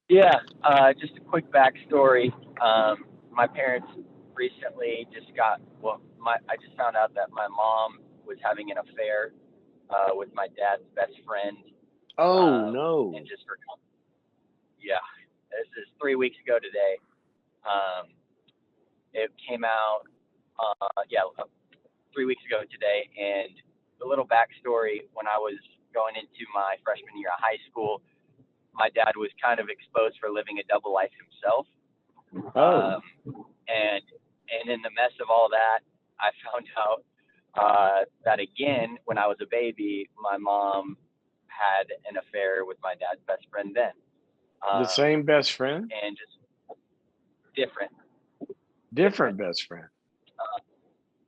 Yeah, just a quick backstory. My parents recently just got, well, I just found out that my mom was having an affair with my dad's best friend. Oh Um, and no. just for, yeah, this is 3 weeks ago today. Um, it came out, yeah, 3 weeks ago today. And the little backstory, when I was going into my freshman year of high school, my dad was kind of exposed for living a double life himself. Oh, Um, and in the mess of all that, I found out that again, when I was a baby, my mom had an affair with my dad's best friend then, the um, same best friend? and just different, Different different. best friend. Uh,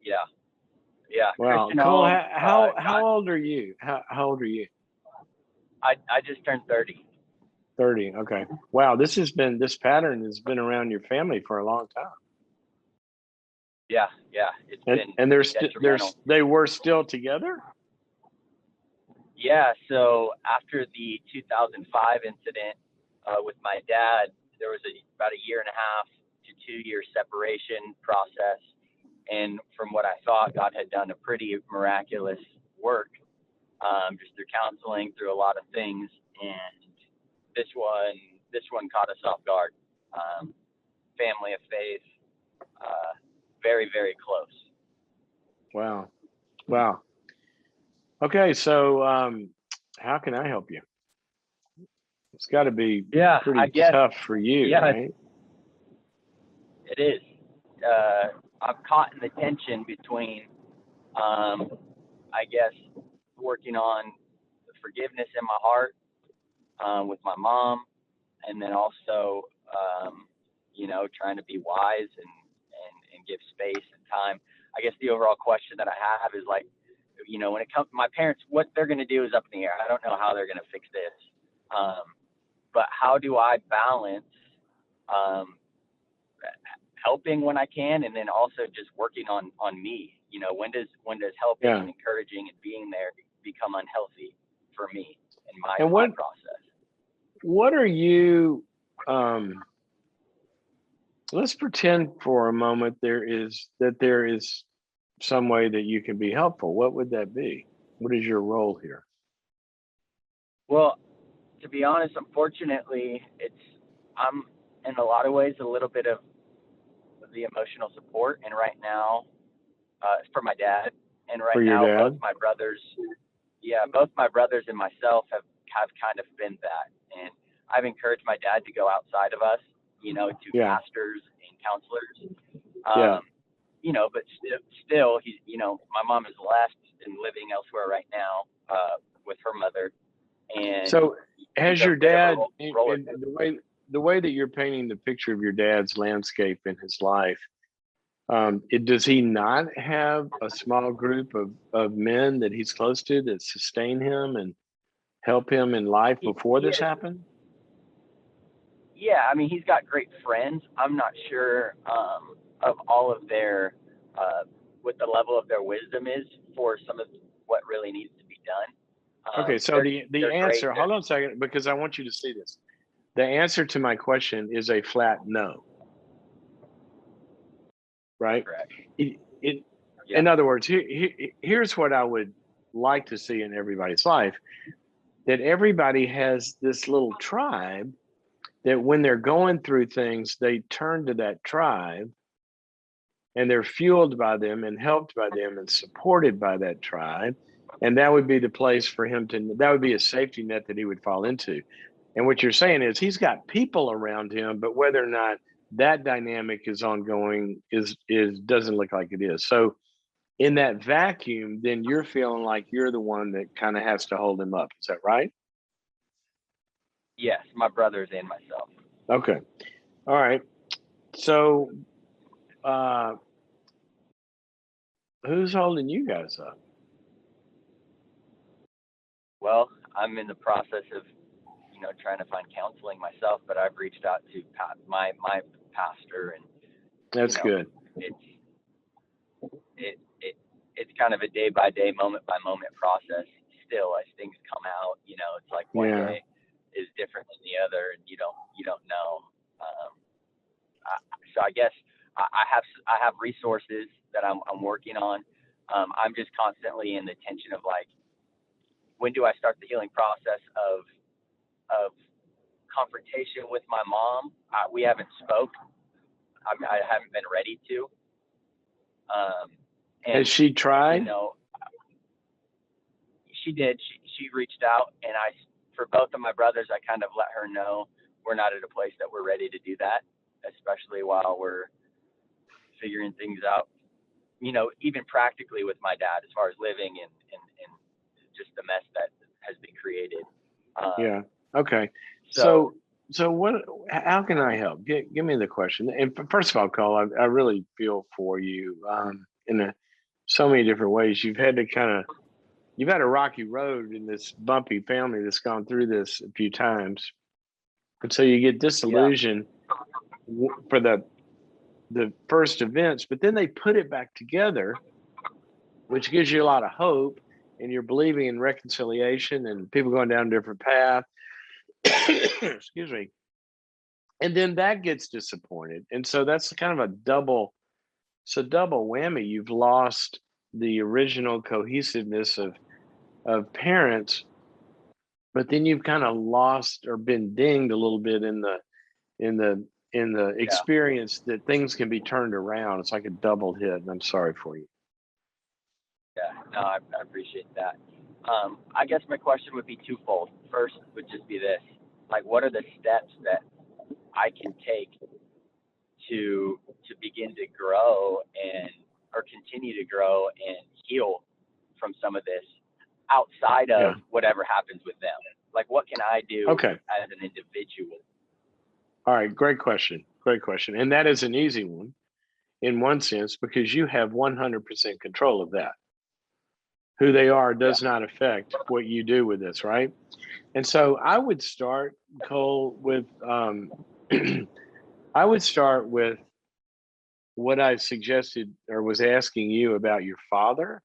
yeah, yeah. Wow, Christian Cole, home. how Got. old are you? How old are you? I just turned 30. 30. Okay. Wow, this pattern has been around your family for a long time. Yeah, yeah. It's And been they're still detrimental. they were still together? Yeah. So after the 2005 incident with my dad, there was about a year and a half to 2 year separation process. And from what I thought, God had done a pretty miraculous work, just through counseling, through a lot of things. And this one, this one caught us off guard. Um, Family of faith, uh, very, very close. Wow. Wow. Okay, so how can I help you? It's got to be Yeah, I pretty guess. tough for you, Yeah, right? it is. I'm caught in the tension between, um, I guess, working on the forgiveness in my heart with my mom, and then also, trying to be wise and give space and time. I guess the overall question that I have is like, when it comes to my parents, what they're going to do is up in the air. I don't know how they're going to fix this, um, but how do I balance um, helping when I can, and then also just working on me. When does helping Yeah. and encouraging and being there become unhealthy for me in And my process? what are you let's pretend for a moment there is some way that you can be helpful. What would that be? What is your role here? Well, to be honest, unfortunately, I'm in a lot of ways a little bit of the emotional support, and right now, for my dad, and For right your now, both dad? my brothers, yeah, both my brothers and myself have kind of been that, and I've encouraged my dad to go outside of us, to Yeah. pastors and counselors, Yeah. but still, my mom is left and living elsewhere right now, with her mother, and So he's has a your bit of a dad roller in coaster. the way that you're painting the picture of your dad's landscape in his life, does he not have a small group of men that he's close to that sustain him and help him in life before He this is, happened? yeah. I mean, he's got great friends. I'm not sure of all of their, what the level of their wisdom is for some of what really needs to be done. Okay, so They're the they're great. answer, hold on a second, because I want you to see this. The answer to my question is a flat no, right? Correct. It Yeah. in other words, here's what I would like to see in everybody's life, that everybody has this little tribe that when they're going through things, they turn to that tribe and they're fueled by them and helped by them and supported by that tribe. And that would be the place for him to, that would be a safety net that he would fall into. And what you're saying is he's got people around him, but whether or not that dynamic is ongoing is doesn't look like it is. So in that vacuum, then you're feeling like you're the one that kind of has to hold him up. Is that right? Yes, my brothers and myself. Okay. All right. So uh who's holding you guys up? Well, I'm in the process of, trying to find counseling myself, but I've reached out to my pastor, and you That's know, good. it's it's kind of a day by day, moment by moment process. Still, as things come out, it's like one Yeah. day is different than the other, and you don't I guess I have resources that I'm working on. I'm just constantly in the tension of like, when do I start the healing process of confrontation with my mom? We haven't spoke. I haven't been ready to. Has And she you tried? know, she did. She reached out, and for both of my brothers, I kind of let her know we're not at a place that we're ready to do that, especially while we're figuring things out. Even practically with my dad, as far as living and just the mess that has been created. Yeah. Okay. So So what? How can I help? Give me the question. And first of all, Cole, I really feel for you so many different ways. You've had a rocky road in this bumpy family that's gone through this a few times, and so you get yeah, disillusioned for the first events, but then they put it back together, which gives you a lot of hope, and you're believing in reconciliation and people going down a different path. Excuse me. And then that gets disappointed. And so that's kind of it's a double whammy. You've lost the original cohesiveness of parents, but then you've kind of lost or been dinged a little bit in the yeah, experience that things can be turned around. It's like a double hit, and I'm sorry for you. yeah. No, I appreciate that. I guess my question would be twofold. First would just be this: like, what are the steps that I can take to begin to grow and or continue to grow and heal from some of this outside of Yeah. whatever happens with them? Like, what can I do Okay. as an individual? All right. Great question. Great question. And that is an easy one in one sense because you have 100% control of that. Who they are Yeah, does not affect what you do with this, right? And so I would start, Cole, with I would start with what I suggested or was asking you about your father.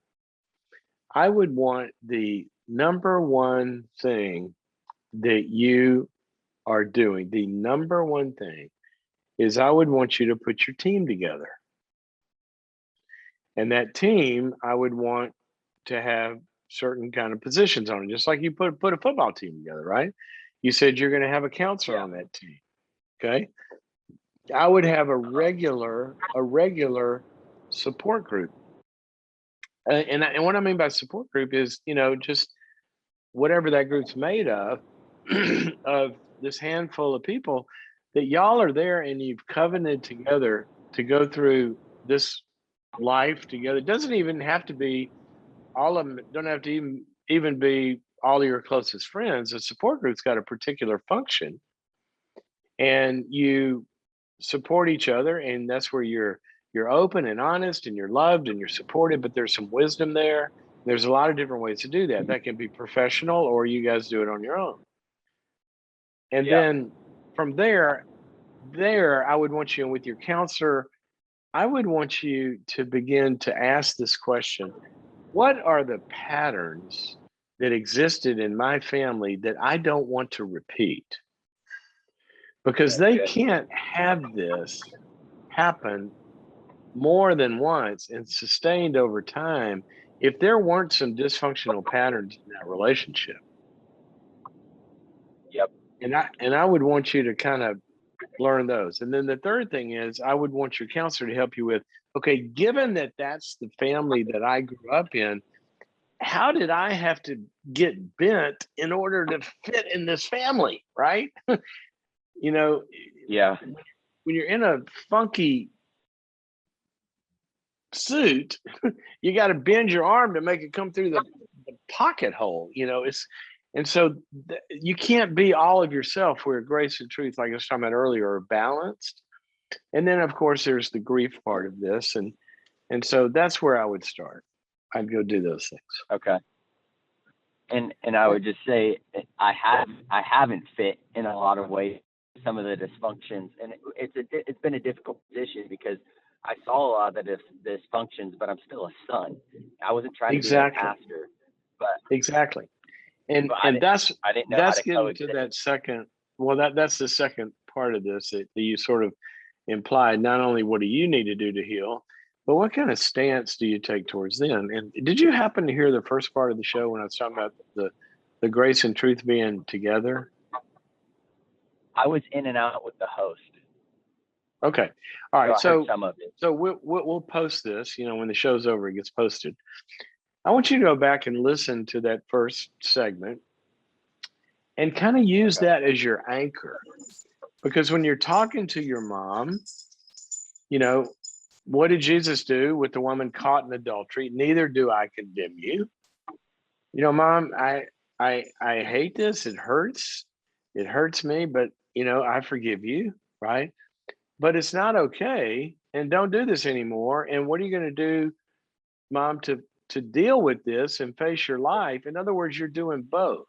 I would want the number one thing that you are doing, the number one thing is I would want you to put your team together. And that team, I would want to have certain kind of positions on it, just like you put a football team together, right? You said you're going to have a counselor yeah, on that team. Okay. I would have a regular support group. And what I mean by support group is, just whatever that group's made of, of this handful of people that y'all are there and you've covenanted together to go through this life together. It doesn't even have to be all of them, don't have to even be all of your closest friends. A support group's got a particular function and you support each other, and that's where you're open and honest and you're loved and you're supported, but there's some wisdom there. There's a lot of different ways to do that. That can be professional or you guys do it on your own. And yeah, then from there I would want you with your counselor, I would want you to begin to ask this question: what are the patterns that existed in my family that I don't want to repeat? Because that's they good. can't have this happen more than once and sustained over time if there weren't some dysfunctional patterns in that relationship. Yep. And I would want you to kind of learn those. And then the third thing is I would want your counselor to help you with, okay, given that that's the family that I grew up in, how did I have to get bent in order to fit in this family, right? you know, Yeah. when you're in a funky suit, you got to bend your arm to make it come through the pocket hole. And so you can't be all of yourself where grace and truth, like I was talking about earlier, are balanced. And then of course there's the grief part of this. And so that's where I would start. I'd go do those things. Okay. And I would just say I haven't fit in a lot of ways some of the dysfunctions, and it's been a difficult position because I saw a lot of the dysfunctions, but I'm still a son. I wasn't trying to be their Exactly. pastor, but Exactly. And but and that's I didn't know how that's to getting to coexist. that second. Well, that's the second part of this that you sort of implied not only what do you need to do to heal, but what kind of stance do you take towards them? And did you happen to hear the first part of the show when I was talking about the grace and truth being together? I was in and out with the host. Okay. All right. So I heard some of it. So we'll post this, when the show's over, it gets posted. I want you to go back and listen to that first segment and kind of use that as your anchor. Because when you're talking to your mom, what did Jesus do with the woman caught in adultery? Neither do I condemn you. Mom, I hate this. It hurts. It hurts me, but I forgive you, right? But it's not okay, and don't do this anymore. And what are you going to do, Mom, to deal with this and face your life? In other words, you're doing both.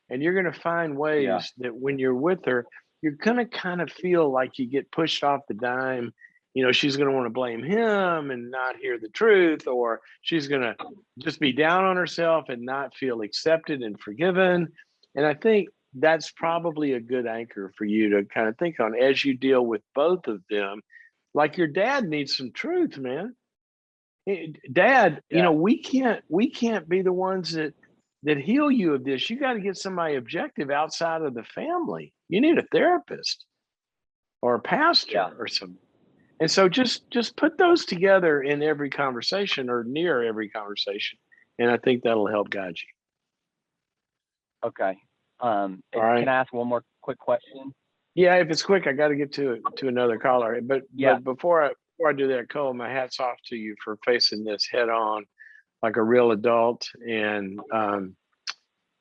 And you're going to find ways that when you're with her, you're going to kind of feel like you get pushed off the dime. She's going to want to blame him and not hear the truth, or she's going to just be down on herself and not feel accepted and forgiven. And I think that's probably a good anchor for you to kind of think on as you deal with both of them. Like your dad needs some truth, man. Dad, we can't be the ones that heal you of this. You got to get somebody objective outside of the family. You need a therapist or a pastor or something. And so just put those together in every conversation or near every conversation. And I think that'll help guide you. Okay. All right. Can I ask one more quick question? Yeah, if it's quick, I got to get to another caller. But before I do that, Cole, my hat's off to you for facing this head on like a real adult, and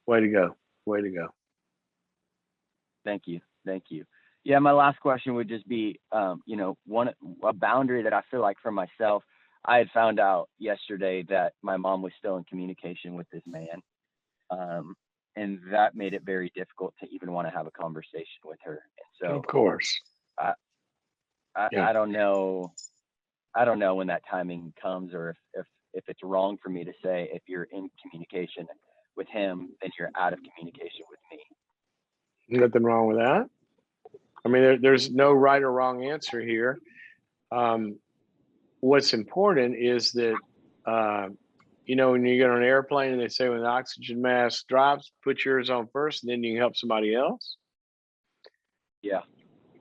way to go. Thank you. Yeah, my last question would just be, a boundary that I feel like for myself, I had found out yesterday that my mom was still in communication with this man. And that made it very difficult to even want to have a conversation with her. And so, of course, I don't know when that timing comes, or if it's wrong for me to say, if you're in communication with him, then you're out of communication with me. Nothing wrong with that. I mean, there's no right or wrong answer here. What's important is that, when you get on an airplane and they say when the oxygen mask drops, put yours on first and then you can help somebody else. Yeah.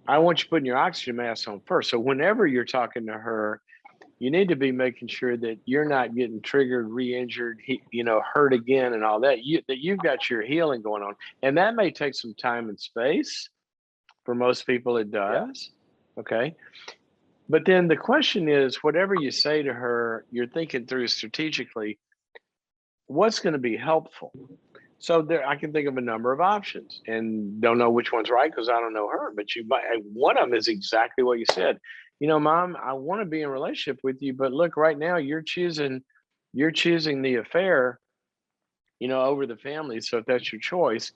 I want you putting your oxygen mask on first. So whenever you're talking to her, you need to be making sure that you're not getting triggered, re-injured, hurt again and all that. That you've got your healing going on. And that may take some time and space. For most people, it does. Yeah. Okay. But then the question is, whatever you say to her, you're thinking through strategically, what's going to be helpful? So I can think of a number of options and don't know which one's right because I don't know her, but one of them is exactly what you said. Mom, I want to be in a relationship with you, but look, right now you're choosing the affair, over the family. So if that's your choice,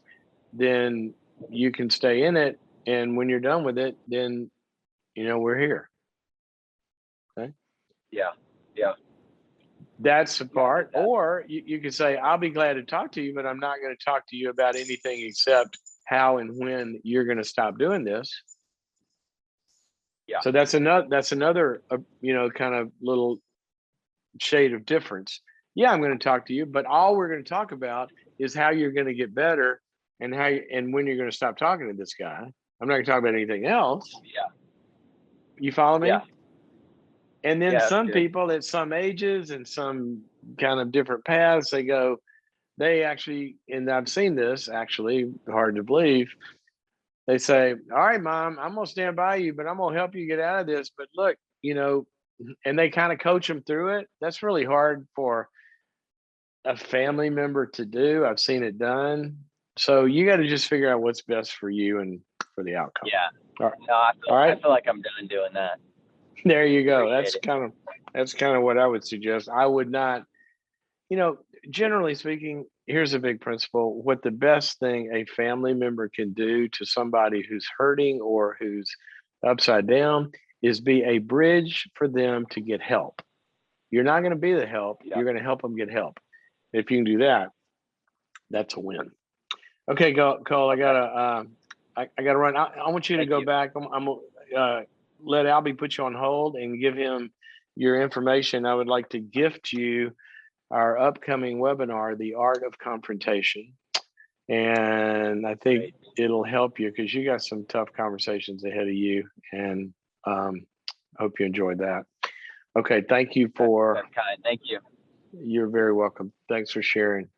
then you can stay in it. And when you're done with it, then, we're here. Okay. Yeah. That's the part. Or you could say, I'll be glad to talk to you, but I'm not going to talk to you about anything except how and when you're going to stop doing this. Yeah. So that's another, kind of little shade of difference. Yeah, I'm going to talk to you, but all we're going to talk about is how you're going to get better and and when you're going to stop talking to this guy. I'm not going to talk about anything else. Yeah. You follow me? Yeah. And then some people at some ages and some kind of different paths, they actually, and I've seen this actually, hard to believe. They say, all right, Mom, I'm going to stand by you, but I'm going to help you get out of this. But look, and they kind of coach them through it. That's really hard for a family member to do. I've seen it done. So you got to just figure out what's best for you and for the outcome. Yeah. All right. No, I feel like I'm done doing that. There you go. That's kind of what I would suggest. I would not, generally speaking, here's a big principle. What the best thing a family member can do to somebody who's hurting or who's upside down is be a bridge for them to get help. You're not going to be the help. Yeah. You're going to help them get help. If you can do that, that's a win. Okay, Cole, I gotta run. I want you to go back. let Albie put you on hold and give him your information, I would like to gift you our upcoming webinar, The Art of Confrontation. And I think Great. it'll help you because you got some tough conversations ahead of you. And hope you enjoyed that. Okay, thank you for. That's kind. Thank you. You're very welcome. Thanks for sharing.